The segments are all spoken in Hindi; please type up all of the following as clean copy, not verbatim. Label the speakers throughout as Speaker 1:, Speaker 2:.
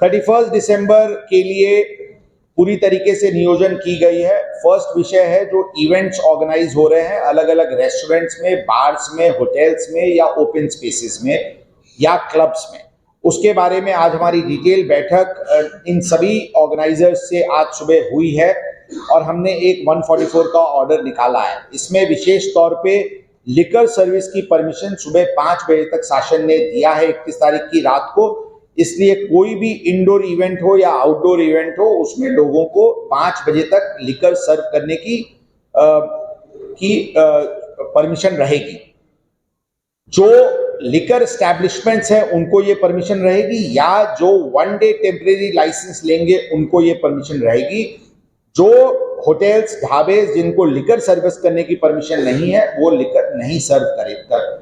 Speaker 1: 31 दिसंबर के लिए पूरी तरीके से नियोजन की गई है। फर्स्ट विषय है जो इवेंट्स ऑर्गेनाइज हो रहे हैं अलग अलग रेस्टोरेंट्स में, बार्स में, होटल्स में या ओपन स्पेसेस में या क्लब्स में, उसके बारे में आज हमारी डिटेल बैठक इन सभी ऑर्गेनाइजर्स से आज सुबह हुई है और हमने एक 144 का ऑर्डर निकाला है। इसमें विशेष तौर पे लिकर सर्विस की परमिशन सुबह 5 बजे तक शासन ने दिया है 31 तारीख की रात को। इसलिए कोई भी इंडोर इवेंट हो या आउटडोर इवेंट हो उसमें लोगों को 5 बजे तक लिकर सर्व करने की परमिशन रहेगी। जो लिकर एस्टैब्लिशमेंट्स हैं उनको ये परमिशन रहेगी या जो 1 डे टेम्परेरी लाइसेंस लेंगे उनको ये परमिशन रहेगी। जो होटल्स, ढाबे जिनको लिकर सर्विस करने की परमिशन नहीं है वो लिकर नहीं सर्व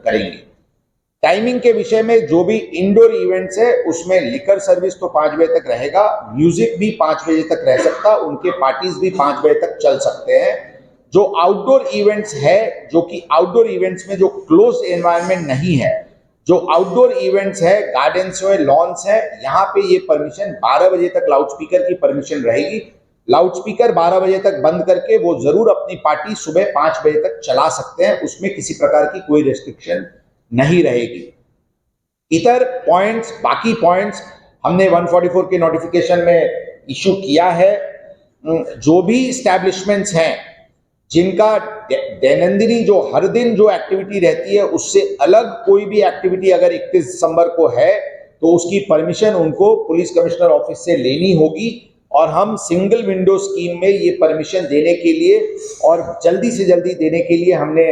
Speaker 1: करेंगे। टाइमिंग के विषय में जो भी इंडोर इवेंट्स है उसमें लिकर सर्विस तो 5 बजे तक रहेगा, म्यूजिक भी 5 बजे तक रह सकता, उनके पार्टीज भी 5 बजे तक चल सकते हैं। जो आउटडोर इवेंट्स है, जो कि आउटडोर इवेंट्स में जो क्लोज एनवायरनमेंट नहीं है, जो आउटडोर इवेंट्स है, गार्डन्स है, लॉन्स है, यहाँ पे ये परमिशन 12 बजे तक लाउडस्पीकर की परमिशन रहेगी। लाउडस्पीकर 12 बजे तक बंद करके वो जरूर अपनी पार्टी सुबह 5 बजे तक चला सकते हैं, उसमें किसी प्रकार की कोई रेस्ट्रिक्शन नहीं रहेगी। इतर पॉइंट्स, बाकी पॉइंट्स हमने 144 के नोटिफिकेशन में इशू किया है। जो भी एस्टैब्लिशमेंट्स हैं जिनका दैनंदिनी जो हर दिन जो एक्टिविटी रहती है उससे अलग कोई भी एक्टिविटी अगर 31 दिसंबर को है तो उसकी परमिशन उनको पुलिस कमिश्नर ऑफिस से लेनी होगी और हम सिंगल विंडो स्कीम में ये परमिशन देने के लिए और जल्दी से जल्दी देने के लिए हमने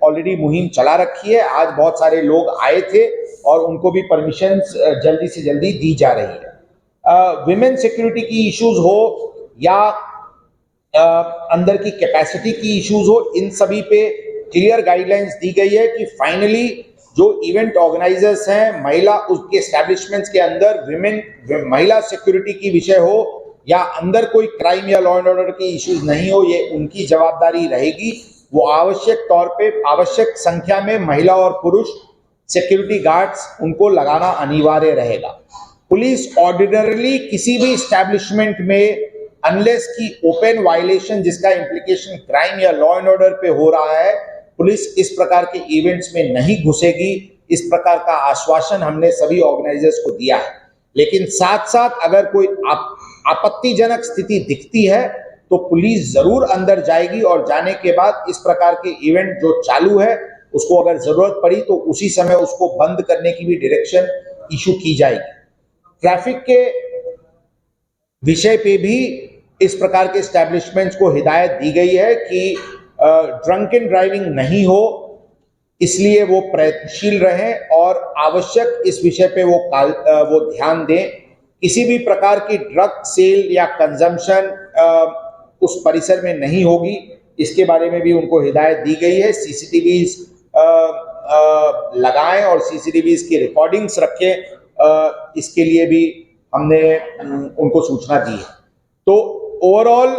Speaker 1: ऑलरेडी मुहिम चला रखी है। आज बहुत सारे लोग आए थे और उनको भी परमिशन जल्दी से जल्दी दी जा रही है। विमेन सिक्योरिटी की इश्यूज हो या अंदर की कैपेसिटी की इश्यूज हो, इन सभी पे क्लियर गाइडलाइंस दी गई है कि फाइनली जो इवेंट ऑर्गेनाइजर्स हैं, महिला उसके एस्टैब्लिशमेंट्स के अंदर महिला सिक्योरिटी की विषय हो या अंदर कोई क्राइम या लॉ एंड ऑर्डर की इश्यूज नहीं हो, ये उनकी जवाबदारी रहेगी। वो आवश्यक तौर पे आवश्यक संख्या में महिला और पुरुष सिक्योरिटी गार्ड्स उनको लगाना अनिवार्य रहेगा। पुलिस ऑर्डिनरली किसी भी एस्टैब्लिशमेंट में अनलेस की ओपन वायलेशन जिसका इंप्लीकेशन क्राइम या लॉ एंड ऑर्डर पे हो रहा है, पुलिस इस प्रकार के इवेंट्स में नहीं घुसेगी। इस प्रकार का आश्वासन हमने सभी ऑर्गेनाइजर्स को दिया है। लेकिन साथ साथ अगर कोई आपत्तिजनक स्थिति दिखती है तो पुलिस जरूर अंदर जाएगी और जाने के बाद इस प्रकार के इवेंट जो चालू है उसको अगर जरूरत पड़ी तो उसी समय उसको बंद करने की भी डायरेक्शन इशू की जाएगी। ट्रैफिक के विषय पे भी इस प्रकार के एस्टैब्लिशमेंट्स को हिदायत दी गई है कि ड्रंकन ड्राइविंग नहीं हो, इसलिए वो प्रयत्नशील रहें और आवश्यक इस विषय पे वो ध्यान दें। किसी भी प्रकार की ड्रग सेल या कंजम्पशन उस परिसर में नहीं होगी, इसके बारे में भी उनको हिदायत दी गई है। सीसीटीवीज लगाएं और सीसीटीवीज की रिकॉर्डिंग्स रखें, इसके लिए भी हमने उनको सूचना दी है। तो ओवरऑल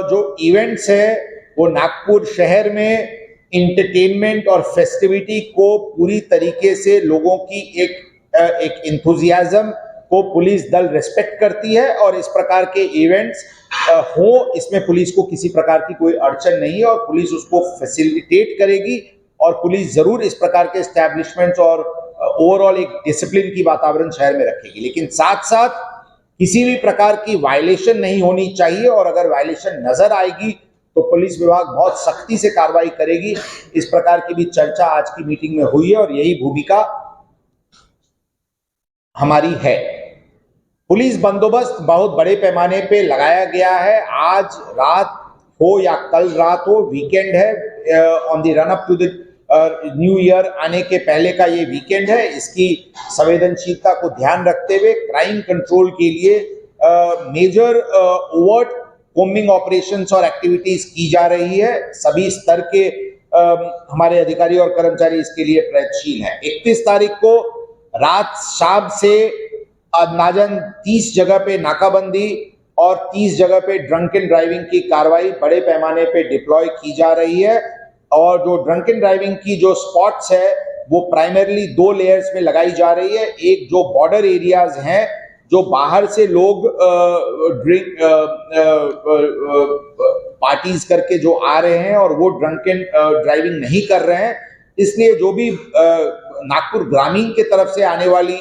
Speaker 1: जो इवेंट्स है वो नागपुर शहर में इंटरटेनमेंट और फेस्टिविटी को पूरी तरीके से लोगों की एक इंथुजियाज्म को पुलिस दल रिस्पेक्ट करती है और इस प्रकार के इवेंट्स हो इसमें पुलिस को किसी प्रकार की कोई अड़चन नहीं है और पुलिस उसको फैसिलिटेट करेगी और पुलिस जरूर इस प्रकार के एस्टैब्लिशमेंट्स और ओवरऑल एक डिसिप्लिन की वातावरण शहर में रखेगी। लेकिन साथ साथ किसी भी प्रकार की वायलेशन नहीं होनी चाहिए और अगर वायलेशन नजर आएगी तो पुलिस विभाग बहुत सख्ती से कार्रवाई करेगी। इस प्रकार की भी चर्चा आज की मीटिंग में हुई है और यही भूमिका हमारी है। पुलिस बंदोबस्त बहुत बड़े पैमाने पे लगाया गया है। आज रात हो या कल रात हो, वीकेंड है, on the run up to the new year आने के पहले का ये वीकेंड है। इसकी संवेदनशीलता को ध्यान रखते हुए क्राइम कंट्रोल के लिए मेजर ओवर्ट कोम्बिंग ऑपरेशंस और एक्टिविटीज की जा रही है। सभी स्तर के हमारे अधिकारी और कर्मचारी इसके लिए प्रयत्नशील हैं। 31 तारीख को रात शाम से अंदाजन 30 जगह पे नाकाबंदी और 30 जगह पे ड्रंकन ड्राइविंग की कार्रवाई बड़े पैमाने पे डिप्लॉय की जा रही है और जो ड्रंकन ड्राइविंग की जो स्पॉट्स है वो प्राइमरली 2 लेयर्स में लगाई जा रही है। एक जो बॉर्डर एरियाज हैं जो बाहर से लोग ड्रिंक पार्टीज करके जो आ रहे हैं और वो ड्रंकन ड्राइविंग नहीं कर रहे हैं, इसलिए जो भी नागपुर ग्रामीण के तरफ से आने वाली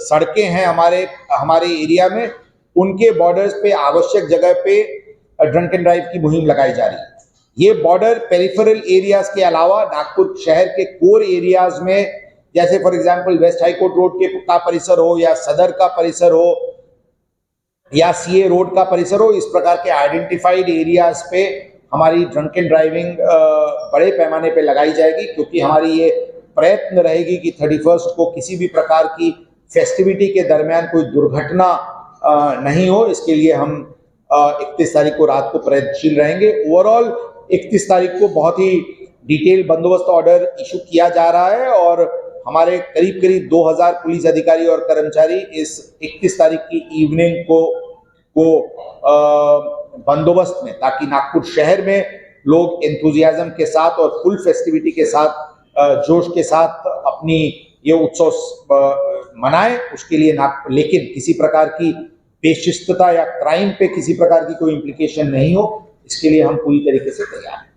Speaker 1: सड़कें हैं हमारे एरिया में, उनके बॉर्डर्स पे आवश्यक जगह पे ड्रंकन ड्राइव की मुहिम लगाई जा रही है। ये बॉर्डर पेरिफेरल एरियाज के अलावा नागपुर शहर के कोर एरियाज में, जैसे for example west high court road का परिसर हो या सदर का परिसर हो या सीए रोड का परिसर हो, इस प्रकार के आइडेंटिफाइड एरियाज पे हमारी ड्रंकन ड्राइविंग बड़े पैमाने पे लगाई जाएगी, क्योंकि हमारी ये प्रयत्न रहेगी कि 31 को किसी भी प्रकार की फेस्टिविटी के दरमियान कोई दुर्घटना नहीं हो। इसके लिए हम 31 तारीख को रात को प्रयत्नशील रहेंगे। ओवरऑल 31 तारीख को बहुत ही डिटेल बंदोबस्त ऑर्डर इशू किया जा रहा है और हमारे करीब करीब 2000 पुलिस अधिकारी और कर्मचारी इस 31 तारीख की इवनिंग को बंदोबस्त में, ताकि नागपुर शहर में लोग एंथुजियाज्म के साथ और फुल फेस्टिविटी के साथ जोश के साथ अपनी ये उत्सव मनाएं, उसके लिए लेकिन किसी प्रकार की बेशिस्तता या क्राइम पे किसी प्रकार की कोई इम्प्लीकेशन नहीं हो, इसके लिए हम पूरी तरीके से तैयार हैं।